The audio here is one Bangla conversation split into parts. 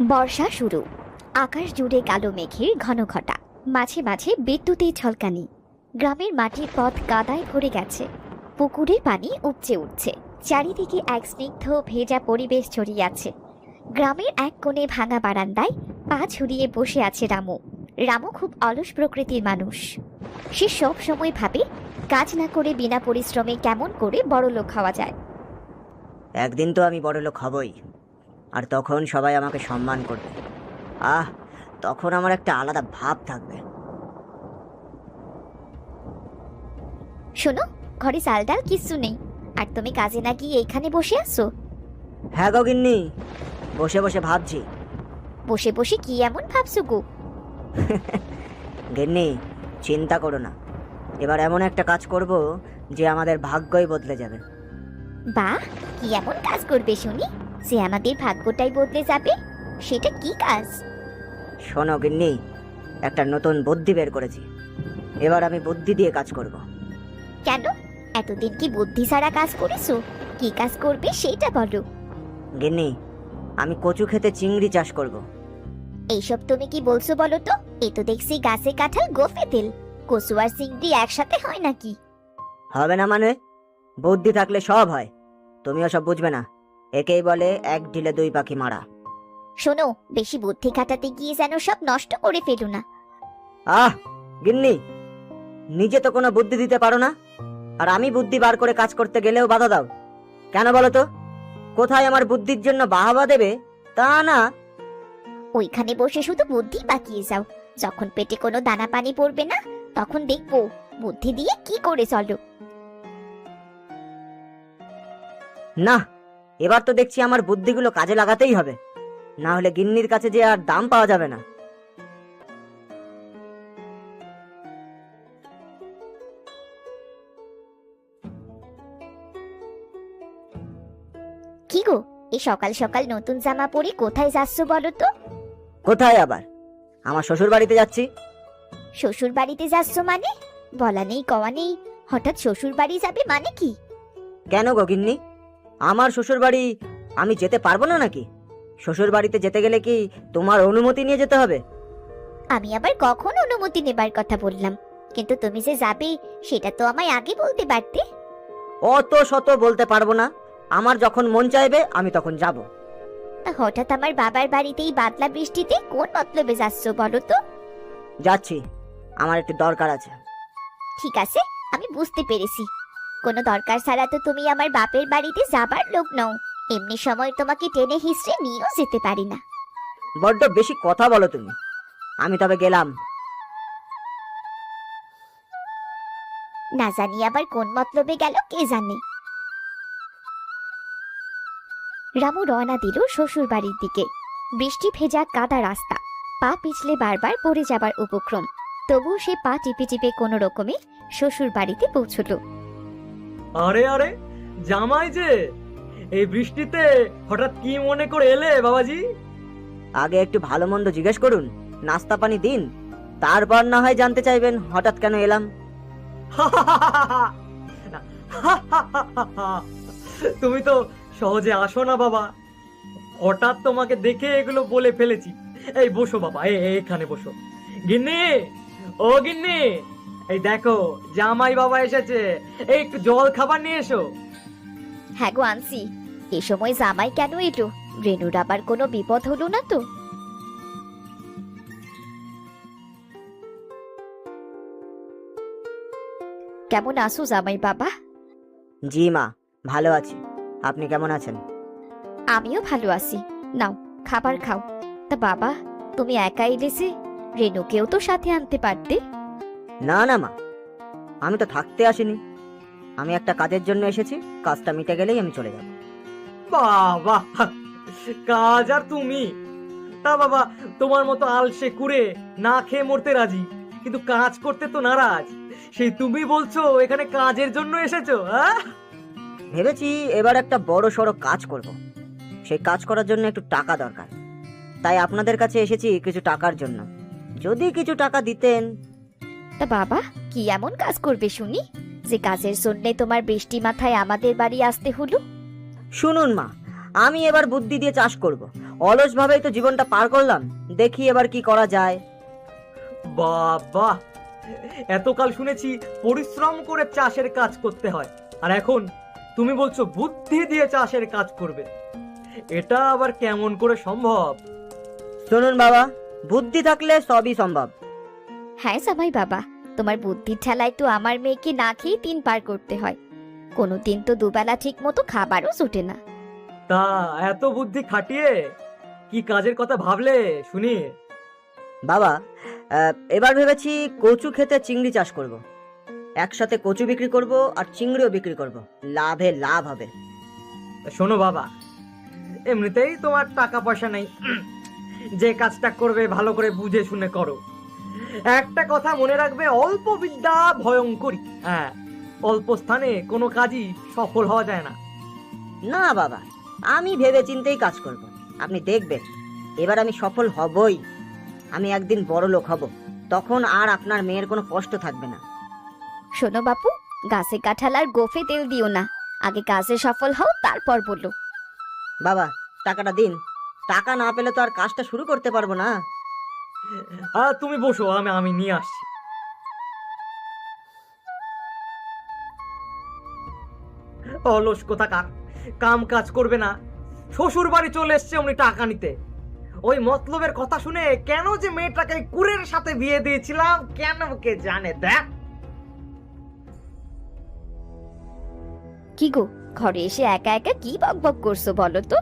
বর্ষা শুরু। আকাশ জুড়ে কালো মেঘের ঘন ঘটা, মাঝে মাঝে বিদ্যুতের ঝলকানি। গ্রামের মাটির পথ কাদায় ভরে গেছে, পুকুরের পানি উপচে উঠছে। চারিদিকে এক স্নিগ্ধ ভেজা পরিবেশ ছড়িয়ে আছে। গ্রামের এক কোণে ভাঙা বারান্দায় পা ঝুলিয়ে বসে আছে রামু। রামু খুব অলস প্রকৃতির মানুষ। সে সব সময় ভাবে কাজ না করে বিনা পরিশ্রমে কেমন করে বড়লোক হওয়া যায়। একদিন তো আমি বড়লোক হবই, আর তখন সবাই আমাকে সম্মান করবে। তখন আমার একটা আলাদা ভাব থাকবে। শোনো, ঘরে চাল ডাল কিচ্ছু নেই, আর তুমি কাজে না গিয়ে এইখানে বসে আছো। হ্যাঁ গো গিন্নি, বসে বসে ভাবছি। বসে বসে কি এমন ভাবছো গো? গিন্নি, চিন্তা করো না, এবার এমন একটা কাজ করব যে আমাদের ভাগ্যই বদলে যাবে। বাহ, কি এমন কাজ করবে শুনি যে আমাদের ভাগ্যটাই বদলে যাবে? সেটা কি কাজ? শোনো গিন্নি, একটা নতুন বুদ্ধি বের করেছি। এবার আমি বুদ্ধি দিয়ে কাজ করব। কেন, এতদিন কি বুদ্ধি ছাড়া কাজ করেছো? কি কাজ করবে সেটা বলো। গিন্নি, আমি কচু খেতে চিংড়ি চাষ করব। এইসব তুমি কি বলছো বলো তো? এ তো দেখছি গাছে কাঁঠাল গোফে তেল। কচু আর চিংড়ি একসাথে হয় নাকি? হবে না মানে? বুদ্ধি থাকলে সব হয়। তুমিও সব বুঝবে না। একেই বলে এক ঢিলে দুই পাখি মারা। শোনো, বেশি বুদ্ধি খাটাতে গিয়ে যেন সব নষ্ট করে ফেলো না। গিন্নি, নিজে তো কোনো বুদ্ধি দিতে পারো না, আর আমি বুদ্ধি বার করে কাজ করতে গেলেও বাধা দাও। কেন বলো তো? কোথায় আমার বুদ্ধির জন্য বাহাবা দেবে তা না। ওইখানে বসে শুধু বুদ্ধি পাকিয়ে যাও। যখন পেটে কোনো দানা পানি পড়বে না, তখন দেখবো বুদ্ধি দিয়ে কি করে চলো। না, এবার তো দেখছি আমার বুদ্ধিগুলো কাজে লাগাতেই হবে, না হলে গিন্নির কাছে যে আর দাম পাওয়া যাবে না। কি গো, এই সকাল সকাল নতুন জামা পরে কোথায় যাচ্ছ বলো তো? কোথায় আবার? আমার শ্বশুর বাড়িতে যাচ্ছি। শ্বশুর বাড়িতে যাচ্ছ মানে? বলা নেই কওয়া নেই, হঠাৎ শ্বশুর বাড়ি যাবে মানে কি? কেন গো গিন্নি, আমার শ্বশুর বাড়ি আমি যেতে পারবো না নাকি? শ্বশুর বাড়িতে যেতে গেলে কি তোমার অনুমতি নিয়ে যেতে হবে? আমি আবার কখন অনুমতি নেবার কথা বললাম? কিন্তু তুমি যে যাবে সেটা তো আমায় আগে বলতে পারতে। অত শত বলতে পারবো না, আমার যখন মন চাইবে আমি তখন যাব। তা হঠাৎ আমার বাবার বাড়িতেই বাদলা বৃষ্টিতে কোন মতলবে যাচ্ছ বলো তো? যাচ্ছি, আমার একটু দরকার আছে। ঠিক আছে, আমি বুঝতে পেরেছি। কোনো দরকার ছাড়া তো তুমি আমার বাপের বাড়িতে যাবার লোক নও। এমনি সময় তোমাকে টেনে হিসড়ে নিয়েও যেতে পারি না। বড্ড বেশি কথা বলো তুমি। আমি তবে গেলাম। না জানি আবার কোন মতলবে গেল কে জানে। রামু রওনা দিল শ্বশুর বাড়ির দিকে। বৃষ্টি ভেজা কাদা রাস্তা, পা পিছলে বারবার পড়ে যাবার উপক্রম। তবুও সে পা টিপে টিপে কোনো রকমে শ্বশুর বাড়িতে পৌঁছলো। আরে আরে, জামাই যে এই বৃষ্টিতে হঠাৎ কি মনে করে এলে বাবাজি? আগে একটু ভালো মন্দ জিজ্ঞেস করুন, নাস্তা পানি দিন, তারপর না হয় জানতে চাইবেন হঠাৎ কেন এলাম। তুমি তো সহজে আসো না বাবা, হঠাৎ তোমাকে দেখে এগুলো বলে ফেলেছি। এই বসো বাবা, এখানে বসো। গিন্নি, ও গিন্নি, এই দেখো জামাই বাবা এসেছে, এই একটু জল খাবার নিয়ে এসো। হ্যাঁ গো, আনছি। এ সময় জামাই কেন এলো? রেনুর আবার কোনো বিপদ হলো না তো? কেমন আছো জামাই বাবা? জি মা, ভালো আছি। আপনি কেমন আছেন? আমিও ভালো আছি। নাও, খাবার খাও। তা বাবা, তুমি একা এলেছে? রেনুকেও তো সাথে আনতে পারতে। না না মা, আমি তো থাকতে আসিনি। আমি একটা কাজের জন্য এসেছি, কাজটা মিটে গেলেই আমি চলে যাব। বাবা, কাজ আর তুমি? তা বাবা, তোমার মতো আলসে কুড়ে না খেয়ে মরতে রাজি, কিন্তু কাজ করতে তো নারাজ। সেই তুমি বলছো এখানে কাজের জন্য এসেছো? ভেবেছি এবার একটা বড় সড়ো কাজ করব। সেই কাজ করার জন্য একটু টাকা দরকার, তাই আপনাদের কাছে এসেছি কিছু টাকার জন্য। যদি কিছু টাকা দিতেন। তা বাবা, কি এমন কাজ করবে শুনি যে কাজের জন্য তোমার বৃষ্টি মাথায় আমাদের বাড়ি আসতে হলো? শুনুন মা, আমি এবার বুদ্ধি দিয়ে চাষ করব। অলস ভাবেই তো জীবনটা পার করলাম, দেখি এবার কি করা যায়। বাবা, এতকাল শুনেছি পরিশ্রম করে চাষের কাজ করতে হয়, আর এখন তুমি বলছো বুদ্ধি দিয়ে চাষের কাজ করবে। এটা আবার কেমন করে সম্ভব? শুনুন বাবা, বুদ্ধি থাকলে সবই সম্ভব। হ্যাঁ জামাই বাবা, তোমার বুদ্ধির ঠেলায় তো আমার মেয়েকে না খেয়ে দিন পার করতে হয়। কোনোদিন তো দুবেলা ঠিক মতো খাবারও জোটে না। তা এত বুদ্ধি খাটিয়ে কি কাজের কথা ভাবলে শুনি? বাবা, এবার ভেবেছি কচু খেতে চিংড়ি চাষ করব। একসাথে কচু বিক্রি করব আর চিংড়িও বিক্রি করব, লাভে লাভ হবে। শোনো বাবা, এমনিতেই তোমার টাকা পয়সা নেই, যে কাজটা করবে ভালো করে বুঝে শুনে করো। একটা কথা মনে রাখবে, অল্প বিদ্যা ভয়ঙ্করী। হ্যাঁ, অল্প স্থানে কোনো কাজই সফল হওয়া যায় না। না বাবা, আমি ভেবে চিন্তেই কাজ করব। আপনি দেখবেন এবার আমি সফল হবই। আমি একদিন বড় লোক হব, তখন আর আপনার মেয়ের কোনো কষ্ট থাকবে না। শোনো বাপু, গাছে কাঁঠাল আর গোফে তেল দিও না। আগে কাজে সফল হও, তারপর বলো। বাবা, টাকাটা দিন। টাকা না পেলে তো আর কাজটা শুরু করতে পারবো না। তুমি বসো, আমি নিয়ে আসছি। অলস কোথাকার, কাম কাজ করবে না, শ্বশুর বাড়ি চলে এসছে অমনি টাকা নিতে। ওই মতলবের কথা শুনে কেন যে মেয়েটাকে কুরের সাথে বিয়ে দিয়েছিলাম, কেন কে জানে। দেখ, কি গো, ঘরে এসে একা একা কি বকবক করছো বলো তো?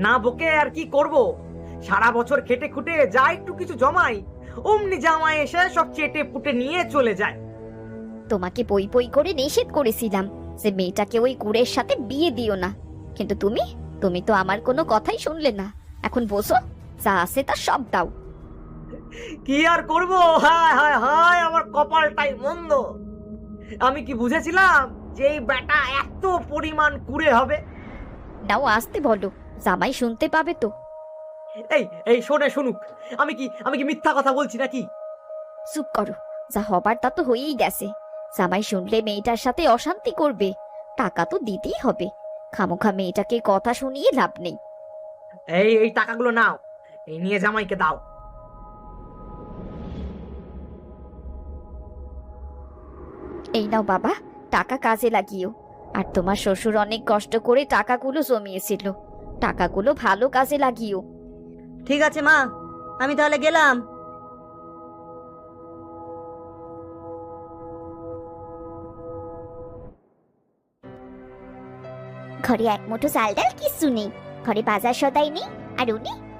না বকে আর কি করব? সারা বছর খেটে খুটে যা একটু কিছু জমাই, অমনি জামাই এসে সব চেটে পুটে নিয়ে চলে যায়। তোমাকে পই পই করে নিষেধ করেছিলাম যে মেয়েটাকে ওই কুড়ের সাথে বিয়ে দিও না, কিন্তু তুমি তো আমার কোনো কথাই শুনলে না। এখন বসো, যা আছে তা সব দাও। কি আর করব? হায় হায় হায়, আমার কপালটাই মন্দ। আমি কি বুঝেছিলাম যে এই বেটা এত পরিমাণ কুড়ে হবে? নাও আসতে বলো, জামাই শুনতে পাবে তো। এই এই শুনুক। আমি কি মিথ্যা কথা বলছি নাকি? চুপ করো, যা হবার তা তো হয়েই গেছে। জামাই শুনলে মেয়েটার সাথে অশান্তি করবে, টাকা তো দিতেই হবে। খামোখা মেয়েটাকে কথা শুনিয়ে লাভ নেই। এই টাকাগুলো নাও, এই নিয়ে জামাইকে দাও। এই নাও বাবা, টাকা কাজে লাগিও। আর তোমার শ্বশুর অনেক কষ্ট করে টাকাগুলো জমিয়েছিল, টাকাগুলো ভালো কাজে লাগিও। ঠিক আছে মা, আমি তাহলে গেলাম। ঘরে এক মুঠো চাল ডাল কিচ্ছু নেই, ঘরে বাজার সদাই নেই। আর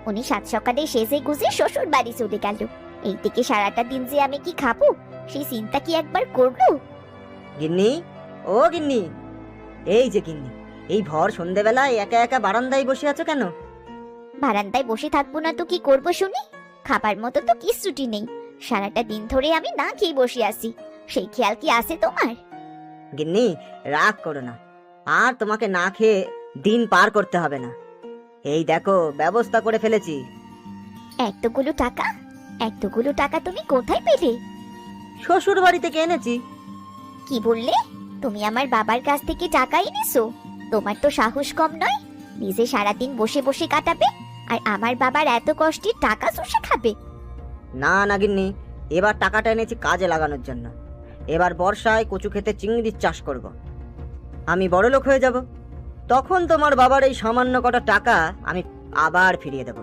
উনি সাত সকালে সেজে গুজে শ্বশুর বাড়ি চলে গেল। এই থেকে সারাটা দিন যে আমি কি খাবো সেই চিন্তা কি একবার করলো? গিন্নি, ও গিন্নি, এই যে গিন্নি, এই ভর সন্ধেবেলায় একা একা বারান্দায় বসে আছো কেন? বারান্দায় বসে থাকবো না তো কি করবো শুনি? খাবার মতো তো কিচ্ছুটি নেই, সারাটা দিন ধরে আমি না খেয়ে বসে আছি। সেই খেয়াল কি আছে তোমার? গিন্নি, রাগ করো না, আর তোমাকে না খেয়ে দিন পার করতে হবে না। এই দেখো, ব্যবস্থা করে ফেলেছি। এতগুলো টাকা তুমি কোথায় পেলে? শ্বশুর বাড়ি থেকে এনেছি। কি বললে? তুমি আমার বাবার কাছ থেকে টাকা এনেছো? তোমার তো সাহস কম নয়, নিজে সারাদিন বসে বসে কাটাবে আর আমার বাবার এত কষ্টের টাকা চষে খাবে। না না গিন্নি, এবার টাকাটা এনেছি কাজে লাগানোর জন্য। এবার বর্ষায় কচু খেতে চিংড়ির চাষ করব। আমি বড় লোক হয়ে যাব, তখন তোমার বাবার এই সামান্য কটা টাকা আমি আবার ফিরিয়ে দেব।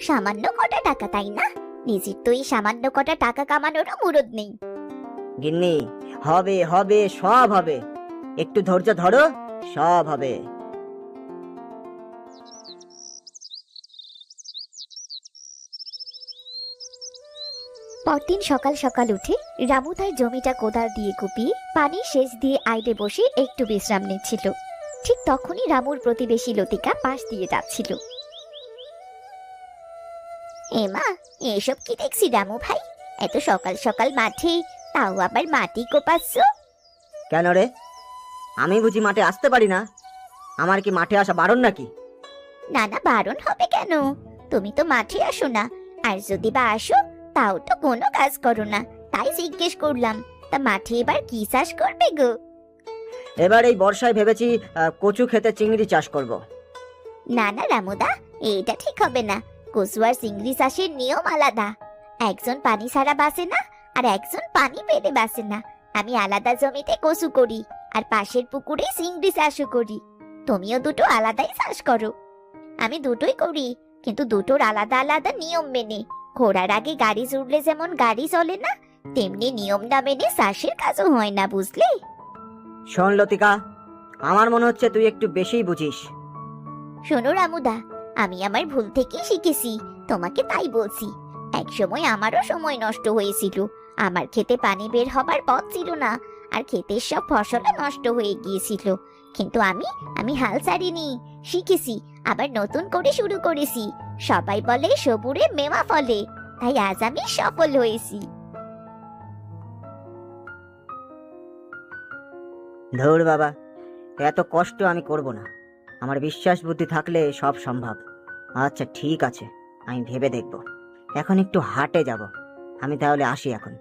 সামান্য কটা টাকা, তাই না? নিজের তো এই সামান্য কটা টাকা কামানোরও মুরদ নেই। গিন্নি, হবে হবে, সব হবে। একটু ধৈর্য ধরো, সব হবে। পরদিন সকাল সকাল উঠে রামু তার জমিটা কোদাল দিয়ে কুপিয়ে পানির সেচ দিয়ে আইলে বসে একটু বিশ্রাম নিচ্ছিল। ঠিক তখনই রামুর প্রতিবেশী লতিকা পাশ দিয়ে যাচ্ছিল। এমা, এসব কি দেখছি রামু ভাই? এত সকাল সকাল মাঠে, তাও আবার মাটি কোপাচ্ছ? কেন রে, আমি বুঝি মাঠে আসতে পারি না? আমার কি মাঠে আসা বারণ নাকি? না না, বারণ হবে কেন? তুমি তো মাঠে আসো না, আর যদি বা আসো তাও তো কোনো কাজ করো না, তাই জিজ্ঞেস করলাম। তা মাঠে এবার কি চাষ করবে গো? এবার এই বর্ষায় ভেবেছি কচু খেতে চিংড়ি চাষ করব। না না রামুদা, এটা ঠিক হবে না। কচু আর চিংড়ি চাষের নিয়ম আলাদা। একজন পানি ছাড়া বাসে না, আর একজন পানি পেলে বাসে না। আমি আলাদা জমিতে কচু করি, আর পাশের পুকুরে চিংড়ি চাষও করি। তুমিও দুটো আলাদাই চাষ করো। আমি দুটোই করি, কিন্তু দুটোর আলাদা আলাদা নিয়ম মেনে। ঘোড়ার আগে গাড়ি জুড়লে যেমন গাড়ি চলে না, তেমনি নিয়ম না মেনে চাষের কাজও হয় না, বুঝলে? শোন লতিকা, আমার মনে হচ্ছে তুই একটু বেশিই বুঝিস। শোনো রামুদা, আমি আমার ভুল থেকে শিখেছি, তোমাকে তাই বলছি। একসময় আমারও সময় নষ্ট হয়েছিল। আমার খেতে পানি বের হবার পথ ছিল না, আর ক্ষেতের সব ফসলও নষ্ট হয়ে গিয়েছিল। কিন্তু আমি হাল ছাড়িনি, শিখেছি, আবার নতুন করে শুরু করেছি। সবাই বলে সবুরে মেওয়া ফলে, তাই আজ আমি সফল হয়েছি। ধুর বাবা, এত কষ্ট আমি করব না। আমার বিশ্বাস বুদ্ধি থাকলে সব সম্ভব। আচ্ছা ঠিক আছে, আমি ভেবে দেখব। এখন একটু হাটে যাব। আমি তাহলে আসি এখন।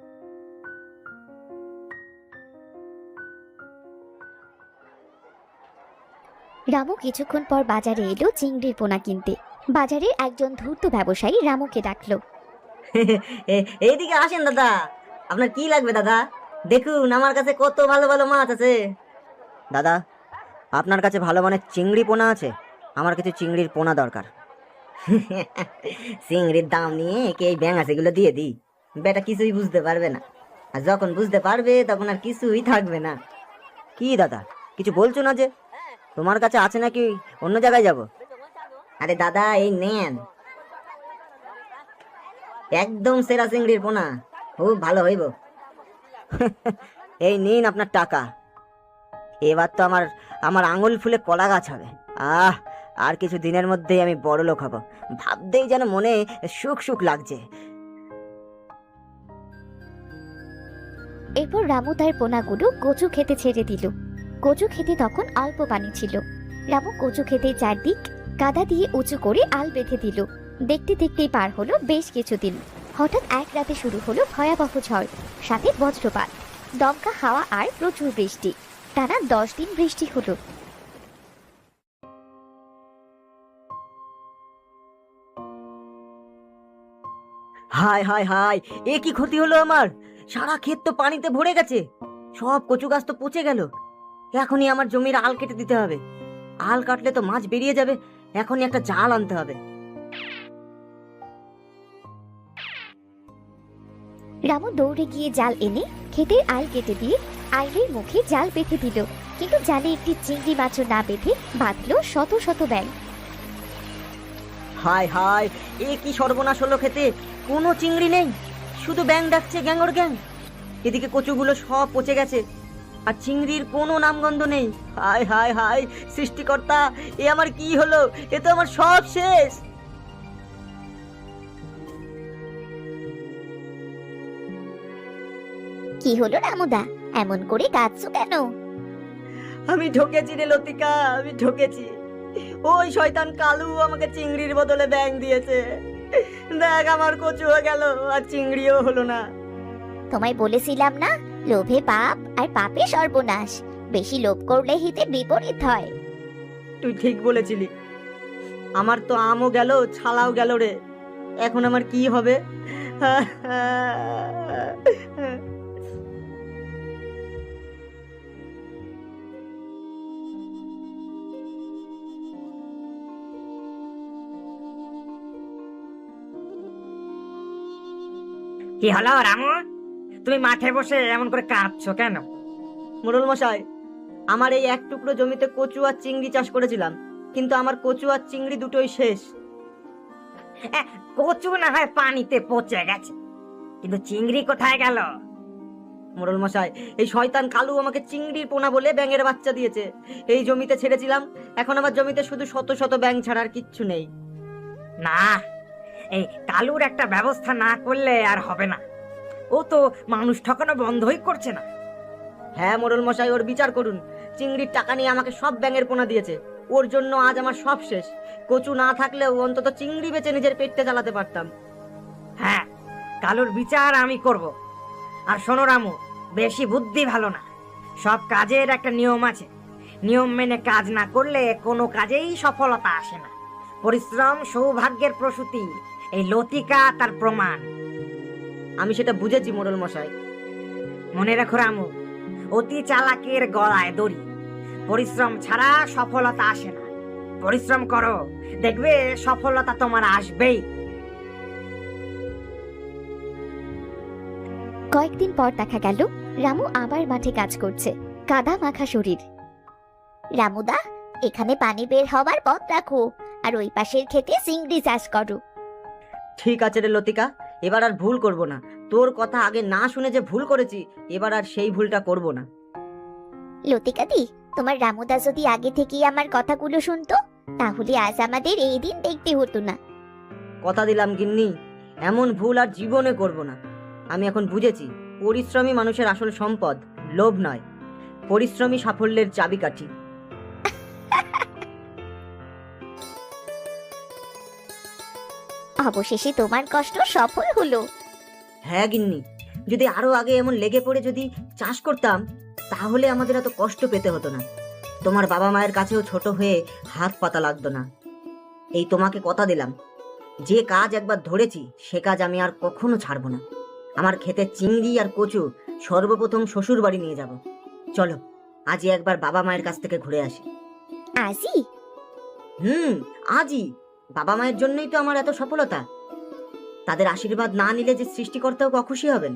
রামু কিছুক্ষণ পর বাজারে এলো চিংড়ির পোনা কিনতে। বাজারের একজন ধূর্ত ব্যবসায়ী রামুকে ডাকলো। এইদিকে আসেন দাদা, আপনার কি লাগবে দাদা? দেখুন আমার কাছে কত ভালো ভালো মাছ আছে। দাদা, আপনার কাছে ভালো মানের চিংড়ি পোনা আছে? আমার কিছু চিংড়ির পোনা দরকার। চিংড়ির দাম নিয়ে কে এই ব্যাঙ আছে এগুলো দিয়ে দিই? বেটা কিছুই বুঝতে পারবে না, আর যখন বুঝতে পারবে তখন আর কিছুই থাকবে না। কি দাদা, কিছু বলছো না যে? তোমার কাছে আছে নাকি অন্য জায়গায় যাব? আরে দাদা, এই নেন, একদম সেরা চিংড়ির পোনা, খুব ভালো হইব। এই নিন আপনার টাকা। এবার তো আমার আমার আঙুল ফুলে কলা গাছ হবে। আর কিছু দিনের মধ্যেই আমি বড় লোক হব, ভাবতেই যেন মনে সুখ সুখ লাগছে। এরপর রামু তার পোনাগুলো কচু খেতে ছেড়ে দিল। কচু খেতে তখন অল্প পানি ছিল। রামু কচু খেতে চারদিক কাদা দিয়ে উঁচু করে আল বেঁধে দিল। দেখতে দেখতেই পার হলো বেশ কিছুদিন। হঠাৎ এক রাতে শুরু হলো ভয়াবহ ঝড়, সাথে বজ্রপাত, দমকা হাওয়া আর প্রচুর বৃষ্টি। টানা 10 দিন বৃষ্টি হলো। হায় হায় হায়, এ কি ক্ষতি হলো আমার! সারা ক্ষেত তো পানিতে ভরে গেছে, সব কচু গাছ তো পচে গেল। এখনই আমার জমির আল কেটে দিতে হবে। আল কাটলে তো মাছ বেরিয়ে যাবে। এখনই একটা জাল আনতে হবে। রামু দৌড়ে গিয়ে জাল এনে ক্ষেতের আল কেটে দিয়ে আইলের মুখে জাল বেঁধে দিল। কিন্তু জালে একটি চিংড়ি মাছও না বেঁধে বাঁধলো শত শত ব্যাঙ। হায় হায়, এ কি সর্বনাশ হলো! খেতে কোনো চিংড়ি নেই, শুধু ব্যাঙ ডাকছে গ্যাংর গ্যাং। এদিকে কচুগুলো সব পচে গেছে, আর চিংড়ির কোনো নামগন্ধ নেই। হায় হায় হায়, সৃষ্টিকর্তা, এ আমার কি হলো! এ তো আমার সব শেষ। কি হলো রামুদা, এমন করে কাঁদছো কেন? আমি ঠকেছি রে লতিকা, আমি ঠকেছি। ওই শয়তান কালু আমাকে চিংড়ির বদলে ব্যাঙ দিয়েছে। দেখ, আমার কচুও গেল আর চিংড়িও হলো না। তোমায় বলেছিলাম না, লোভে পাপ আর পাপে সর্বনাশ। বেশি লোভ করলে হিতে বিপরীত হয়। তুই ঠিক বলেছিলি। আমার তো আমও গেল, ছালাও গেল রে। এখন আমার কি হবে? কি হলো রামু, তুমি মাঠে বসে এমন করে কাঁদছো কেন? মোড়ল মশাই, আমার এই এক টুকরো জমিতে কচু আর চিংড়ি চাষ করেছিলাম, কিন্তু আমার কচু আর চিংড়ি দুটোই শেষ। কচু না হয় পানিতে পচে গেছে, কিন্তু চিংড়ি কোথায় গেল? মোড়ল মশাই, এই শয়তান কালু আমাকে চিংড়ির পোনা বলে ব্যাঙের বাচ্চা দিয়েছে। এই জমিতে ছেড়েছিলাম, এখন আমার জমিতে শুধু শত শত ব্যাঙ ছাড়া আর কিচ্ছু নেই। না, এই কালুর একটা ব্যবস্থা না করলে আর হবে না। ও তো মানুষ ঠকানো বন্ধই করছে না। হ্যাঁ মোড়ল মশাই, ওর বিচার করুন। চিংড়ির টাকা নিয়ে আমাকে সব ব্যাঙের পোনা দিয়েছে। ওর জন্য আজ আমার সব শেষ। কচু না থাকলেও অন্তত চিংড়ি বেচে নিজের পেটটা চালাতে পারতাম। হ্যাঁ, কালুর বিচার আমি করব। আর শোনো রামু, বেশি বুদ্ধি ভালো না। সব কাজের একটা নিয়ম আছে, নিয়ম মেনে কাজ না করলে কোনো কাজেই সফলতা আসে না। পরিশ্রম সৌভাগ্যের প্রসূতি। এই লতিকা তার প্রমাণ। আমি সেটা বুঝেছি মোড়ল মশাই। মনে রেখো রামু, অতি চালাকের গলায় দড়ি। পরিশ্রম ছাড়া সফলতা আসে না। পরিশ্রম করো, দেখবে সফলতা তোমার আসবেই। কয়েকদিন পর দেখা গেল রামু আবার মাঠে কাজ করছে, কাদা মাখা শরীর। রামুদা, এখানে পানি বের হবার পথ রাখো, আর ওই পাশের ক্ষেতে চিংড়ি চাষ করো। ঠিক আছে রে লতিকা, এবার আর ভুল করব না। তোর কথা আগে না শুনে যে ভুল করেছি, এবার আর সেই ভুলটা করব না। লতিকাদি, তোমার রামুদা যদি আগে থেকেই আমার কথাগুলো শুনতো, তাহলে আজ আমাদের এই দিন দেখতে হতো না। কথা দিলাম গিন্নি, এমন ভুল আর জীবনে করব না। আমি এখন বুঝেছি, পরিশ্রমী মানুষের আসল সম্পদ, লোভ নয়। পরিশ্রমী সাফল্যের চাবিকাঠি। অবশেষে তোমার কষ্ট সফল হলো। হ্যাঁ গিন্নি, যদি আরো আগে এমন লেগে পড়ে যদি চাষ করতাম, তাহলে আমাদের এত কষ্ট পেতে হতো না। তোমার বাবা মায়ের কাছেও ছোট হয়ে হাত পাতা লাগতো না। এই তোমাকে কথা দিলাম, যে কাজ একবার ধরেছি সে কাজ আমি আর কখনো ছাড়বো না। আমার ক্ষেতে চিংড়ি আর কচু সর্বপ্রথম শ্বশুর বাড়ি নিয়ে যাব। চলো, আজই একবার বাবা মায়ের কাছ থেকে ঘুরে আসি। আজই? আজই। বাবা মায়ের জন্যই তো আমার এত সফলতা। তাদের আশীর্বাদ না নিলে যে সৃষ্টিকর্তাও অখুশি হবেন।